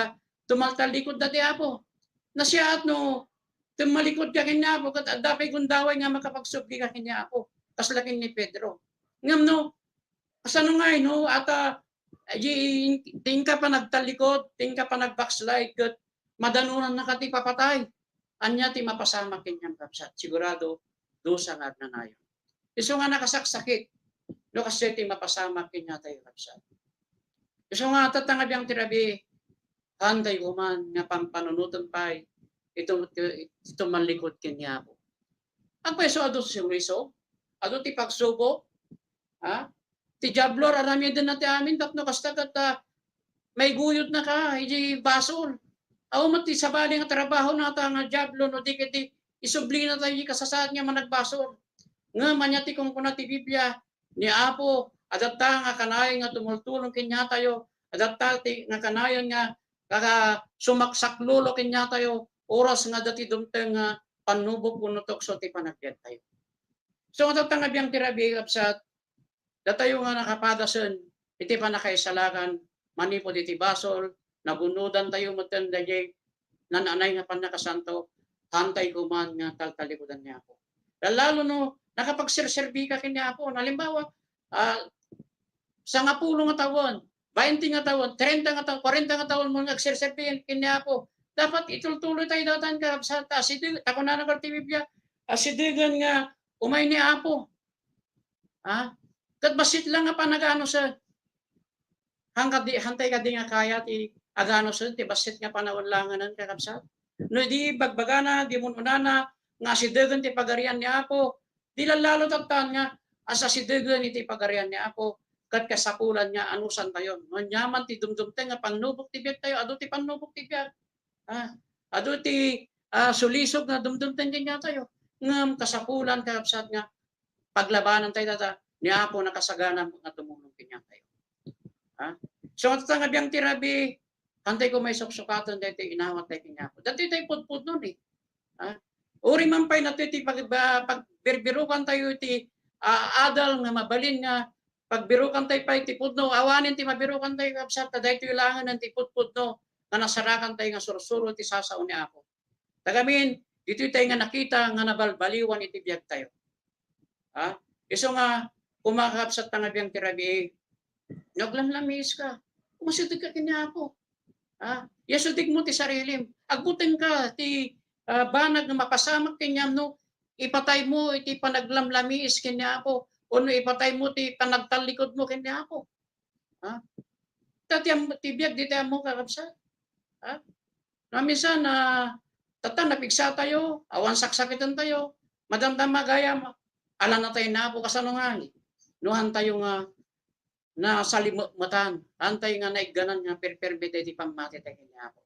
[SPEAKER 10] tumaltalikod dati Apo. Na siya at no tumalikod ka kanya Apo kat adapay gundaway nga makapagsubli ka kanya Apo. Kaslakin ni Pedro. Ngam no kasano nga no ata ting ka pa nagtalikod, ting ka pa nagbackslide kat madanunan na kati papatay. Anya ti mapasama kanyang kapsat. Sigurado dosa nga na nayon. Iso nga nakasaksakit. No kasi ti mapasama kanya tayo kapsat. Iso nga tatangad yung tirabi handay uman nga pampanunutan pa ito malikod kanya po. Ang peso ado si Riso, ado ti pagsubo, ti Jablor arami din natin amin tapno kasta kat may guyot na ka, hindi basol. Aw mati sabali nga trabaho na ta nga Jablo no di kiti isubli na tayo kasasaad nga managbasol. Nga manyati kung kuna ti Biblia ni Apo adata nga kanay nga tumultulong kanya tayo adata ti nga kanayon nga kaka sumaksaklulo kanya tayo oras nga dati dumteng nga panubok punutok so ti panagbiag tayo. So tatangab yang tirabi kapsat datayo nga nakapadasen iti panakaisalakan manipod iti basol nabunudan tayo matanda jay nananay nga panakasanto hantay kuman nga taltalikudan niya ako. Lalo no nakapagserserbi ka kanya ako. Halimbawa, sa nga pulo nga taon, 20 nga taon, 30 nga taon, 40 nga taon mo nagserserbi kanya ako. Dapat itultuloy tayo datan ka sa asidig. Ako na nagkartibibya. Asidigan nga umay ni Apo. Kat basit lang nga panagano sa hantay ka di nga kaya ti agano sa ti basit nga panawlanganan kakabsat. No di bagbagana, di mununana, nga asidigan ti pagarian ni Apo. Di lalo tatan nga asa asidigan iti pagarian ni Apo. Kat kasapulan nga anusan tayo. Manyaman ti dumdumteng nga panubok ti biag tayo. Ado ti panubok ti biag. Ado ti sulisog nga dumdumteng kanya tayo. Ngam kasapulan kakabsat nga paglabanan tayo tata. Ni Apo nakasagana nga tumulong kanya tayo. So tatangad yang tirabi, hantay ko may suksukatan dito inawat tayo kanya Apo. Dati tayo putput nun eh. Uri man pa'y nato iti pagbirukan tayo iti adal nga mabalin nga pagbirukan tayo pa iti pudno, awanin ti mabirukan tayo kapsat, taday ito ilangan ng ti pudno nga nasarakan tayo nga sursuro iti sasao ni Apo. Tagamin, dito tayo nga nakita nga nabalbaliwan iti biyag tayo. Iso nga, kumakapsat nga biyang tirabi, naglamlamis ka, kumasitig ka kanya Apo. Yasudig mo ti sarilim, agbutin ka ti banag na mapasamak kanyam no, ipatay mo iti panaglamlamis kanya Apo, o no ipatay mo ti panagtalikod mo kanya Apo. Tati tibiyag dito mo kakabsat. Minsan tata napigsa tayo, awan saksakitan tayo, madamdama gaya, ala na tayo na Apo kasano nga ni. Nuhan tayo nga na salimatan, antay nga naigganan nga perperbete ti pamati tayo kanya Apo.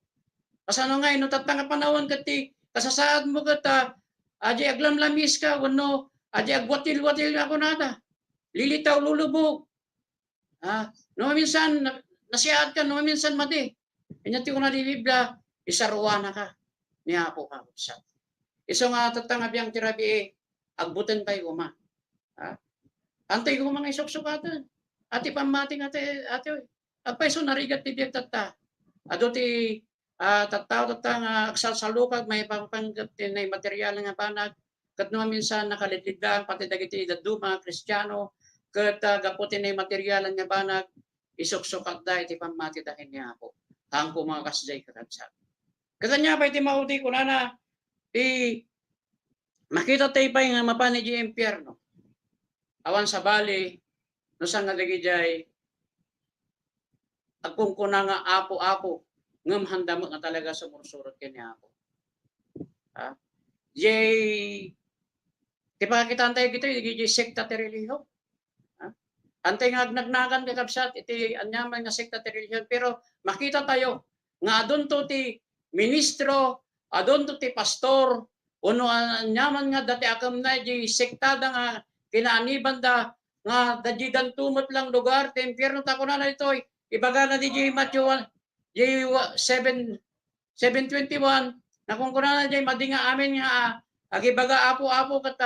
[SPEAKER 10] Kasano nga ino tatanga panahon kati kasasaad mo kata, aji aglamlamis ka, wano, aji agwatil-watil ako nata. Lilitaw, lulubog. No minsan, nasiyaad ka, no minsan mati. Inyati ko na di Biblia, isaruana ka. Ni Apo ka. Iso nga tatangab yang tirabi, agbutan tayo kuma. Antay ko mga isuksukatan. Ati pamating ate. Apay so narigat ti biyag tata. Ado ti tattao nga aksalsalukag may papanggap na material nga panag kat no minsan nakalitidang pati dagiti daddu mga Kristiyano kat gaputin na material nga panag isuksukat da iti pamati dahin niya Apo hangko mga kasjay kakabsat. Katanya pa iti maudi ko na ti makita tayo pa nga mapani di impyerno. Awan sa bali, no sa nga dagijay, agkong kuna nga apo-apo, ngam handa mo nga talaga sumursurot kini ako. Ha? Jay, di pa kita antay gito, di sekta ti relihiyon. Ha? Antay nga agnagnagan ka kapsat, iti anyaman nga sekta ti relihiyon, pero makita tayo, nga adon to ti ministro, adon to ti pastor, uno anyaman nga dati akam na di sektada nga kinaaniban da nga dajidan tumot lang lugar, ti impyerno ta ko na ito, ibaga na di Matthew 7:21, na kung kuna na di madinga amin nga agibaga apo-apo kat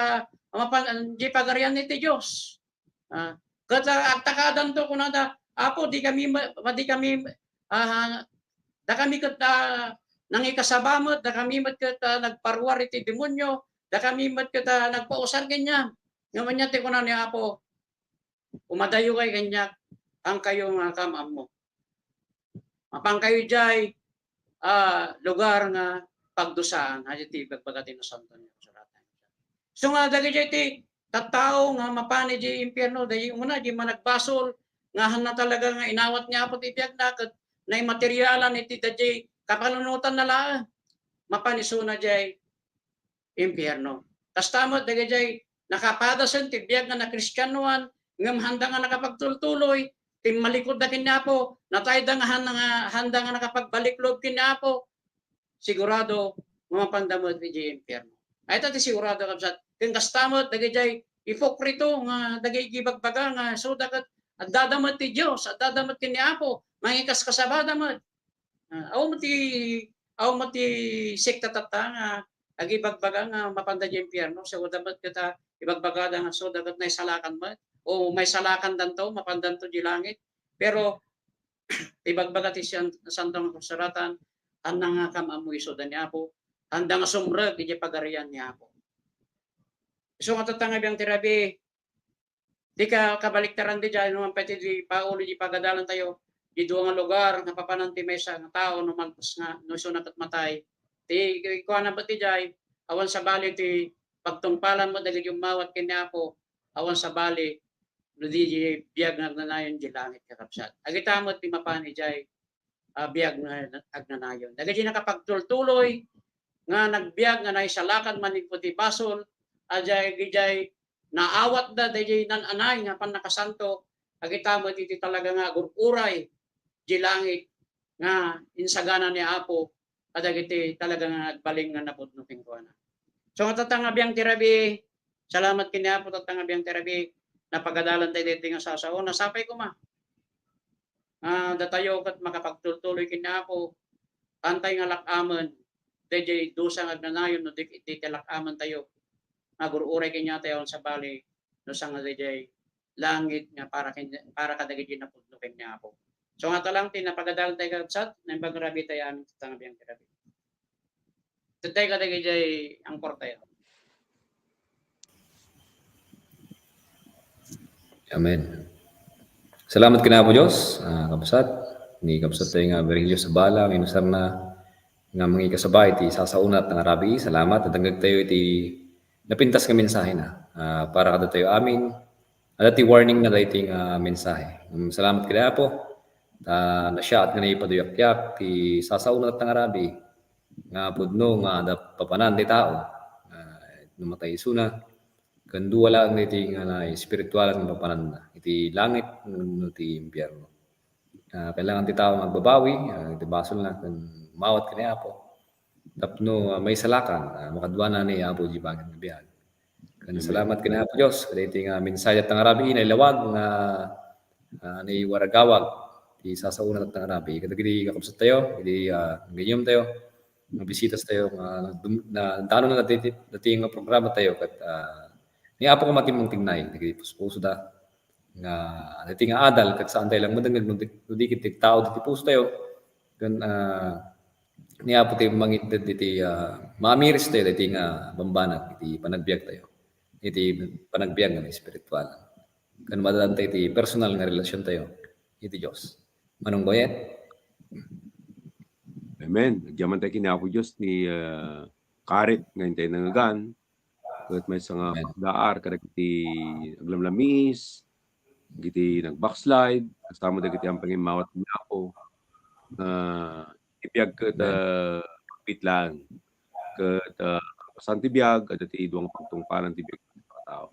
[SPEAKER 10] di pagarian ni ti Diyos. Kat agtakadan to kuna da apo di kami da kami kat nangikasabamot, da kami mat kat nagparwar iti demonyo, da kami mat kat nagpausar kanya. Ngayon niya ti kuna ni apo, umadayo kay kanya ang kayo nga kamam mo. Mapang kayo jay lugar nga pagdusaan, hajiti pagpagatin no santo niya suratan. So nga dagi jay ti tattao nga mapani di impyerno, dahil una di managbasol nga na talaga nga inawat niya po ti biag na kat na materialan iti dajay kapanunutan na laan mapanisuna jay impyerno. Tas tamot dagi jay nakapadasan ti biag nga na Kristyanuan ngam handa nga nakapagtultuloy ti malikod na kinapo natayda nga handa nga nakapagbalik loob kinapo sigurado mamapandamot ti impyerno. Ay ti sigurado kapsat ken kastamot dagi jay hipokrito nga dagi gibagbaga nga so dagat at dadamot ti Dios at dadamot kiniapo mangikas kasabadamot. Aw mo ti sekta tata nga agibagbaga nga mapanda di impyerno so dapat kita ibagbaga nga so dagat na salakan mo o may salakan danto mapandanto di langit pero ibagbaga ti santong suratan anda nga kamamu iso dan niapo anda nga sumreg di pagarian niapo. So nga tatangay biyang tirabi di ka kabaliktaran di dyan naman pati di paulo di pagadalan tayo di duwa nga lugar nga papananti may sa nga tao no malpas nga no sunat at matay ti kuha na ba ti jay awan sa bali ti pagtungpalan mo dali yung mawat kinapo awan sa bali no di biyag nagnanayon di langit kakapsat agitamot ti mapani jay biyag na agnanayon dali di nakapagtultuloy nga nagbiag nga naisalakan man ti basol ajay gijay naawat da dayjay nananay nga pan nakasanto agitamot iti talaga nga gururay di langit nga insagana ni Apo kadagiti talaga nga baling nga napudno pingkuana. So tatangabyang tirabi salamat kini Apo tatangabyang tirabi napagadalan tayo dito nga sasao nasapay ko ma. Datayo kat makapagtuloy kini Apo pantay nga lakaman dayjay dusa nga agnanayon no iti lakaman tayo magururay kanya tayo sa bali no sang dayjay langit nga para kadagiti napudno kanya Apo. So nga talang tinapagadalan tayo kapsat na ibagrabi tayo amin sa tangabiyang tirabi. Tutay kadagiti ang tayo.
[SPEAKER 7] Amen. Salamat kina po Diyos, kapsat. Ni kapsat tayo nga Virgilio sa bala, minusar na nga mga kasabay, iti sasaunat ng Arabi. Salamat, natangag tayo iti napintas nga mensahe na para kada tayo amin. At iti warning na dating mensahe. Salamat kina po. Na siya at nga naipaduyakyak ti sasaunat ng Arabi nga pudno nga da papanan di tao numatay isuna kandu wala ang iti nga na espiritual nga papanan na iti langit no ti impyerno. Kailangan ti tao magbabawi iti basol na kan mawat kani Apo tapno may salakan makadwa na ni Apo di bagay nga biyag. Kan salamat kani Apo Dios kaditi nga mensahe at ng Arabi na ilawag nga ni waragawag di sasaunat at ng Arabi. Kadagiti kakapsat tayo, di ganyan tayo, bisitas tayo, na dano na dating programa tayo, kat ni Apo ko matimang tingnay, nagiging puso da, nga dating adal, kat saan tayo lang madangag, nudikit ti tao, diti puso tayo, kan ni Apo tayo mangit diti mamiris tayo, dating bambanag, iti panagbiag tayo, iti panagbiag nga espiritual. Kan madadan tayo, iti personal nga relasyon tayo, iti Diyos. Manong Boyet?
[SPEAKER 6] Amen. Nagyaman tayo kinapo Diyos ni Karit ngayon tayo nangagan. Ket may nga
[SPEAKER 7] Amen.
[SPEAKER 6] pagdaar kada kiti aglamlamis, giti nag-backslide, kasama dagiti ang pangimawat ni Apo. Ipiyag ket
[SPEAKER 7] Amen.
[SPEAKER 6] pitlan ket pasan ti biag at ti duang pagtungpalan ti biag sa tao.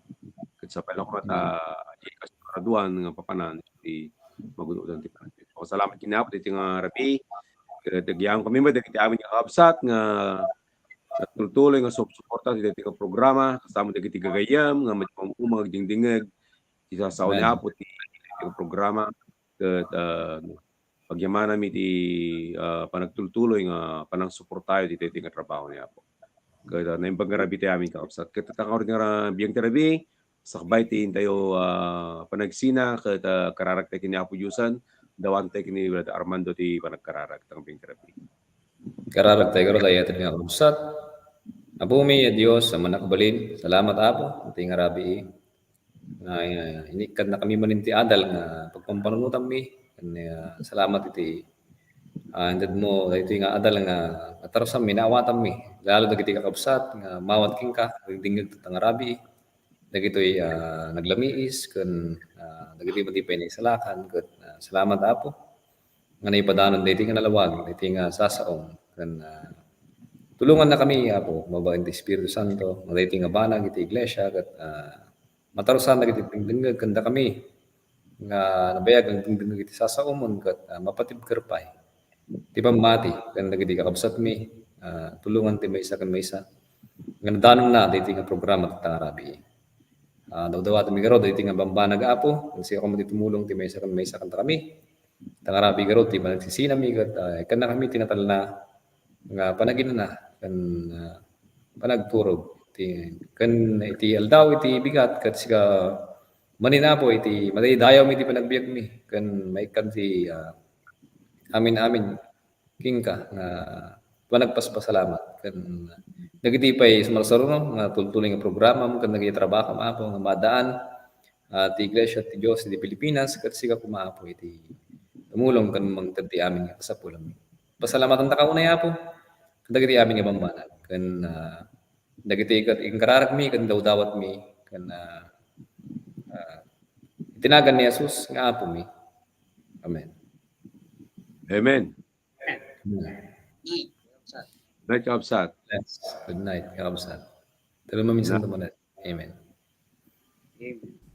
[SPEAKER 6] Ket sa panahon
[SPEAKER 7] Amen.
[SPEAKER 6] ikas karaduan nga papanan ti magunudan ti panahon. Salamat kini Apo iti nga rabi. Ket agyam kami met dagiti amin nga kabsat nga nagtutuloy nga suporta ti nga programa kasama dagiti gagayam nga umag dingdingeg isa sa ni
[SPEAKER 7] Amen.
[SPEAKER 6] Apo ti programa ket pagyamanan mi ti panagtultuloy nga panang suportayo ti nga trabaho ni Apo. Ket naimbag nga rabi ti amin kakabsat. Ket tatakaw rin nga biyang ti rabi sakbay ti tayo panagsina ket kararagtay kini Apo Diyosan dawantay kini Brother Armando ti panagkararag tang biyang ti rabi.
[SPEAKER 7] Kararagtay karo tayo atin nga kabsat. Apumi ya Dios sa manakabalin. Salamat Apo. Iti nga rabi inikat na kami maninti adal nga pagpampanunutan mi. Salamat iti andad mo iti nga adal nga atarasam mi naawatan mi. Lalo dagiti kakabsat nga mawat king ka dingdingeg ta nga rabi. Dagitoy naglamiis ken dagiti matipay na isalakan ket salamat Apo. Nga naipadanon diti nga nalawag diti nga sasaom ken tulungan na kami Apo mabaen ti Espiritu Santo diti nga banag iti iglesia ket matarusan dagiti dingdingeg kanda kami nga nabayag ang dingdingeg iti sasaomon ket mapatibker pay ti pammati ken dagiti kakabsat mi tulungan ti maysa ken maysa nga nadanon na diti nga programa ti tangarabi. Dawdawat mi garo diti nga bambanag Apo kasi ako tumulong ti maysa kan kami. Tangarabi garo ti managsisina mi ket kan na kami tinatalna nga panaginana ken panagturog ken iti aldaw iti bigat ket siga maninapo iti madaydayaw mi iti panagbiag mi ken maikan ti amin kingka nga panagpaspasalamat ken dagiti pay sumarsaruno nga tultuloy nga programa mo ken nagiti trabaho Apo nga madaan ti iglesia ti Dios iti Pilipinas ket siga kumaapo iti tumulong ken mangted ti amin nga kasapulan mi. Pasalamatan ta kaunay Apo dagiti amin nga bambanag ken dagiti kararag mi ken dawdawat mi ken itinagan ni Jesus nga Apo mi. Amen.
[SPEAKER 6] Amen.
[SPEAKER 10] Amen.
[SPEAKER 6] Night kakabsat.
[SPEAKER 7] Good night, kakabsat. Pero maminsan tumanan. Amen.
[SPEAKER 10] Amen.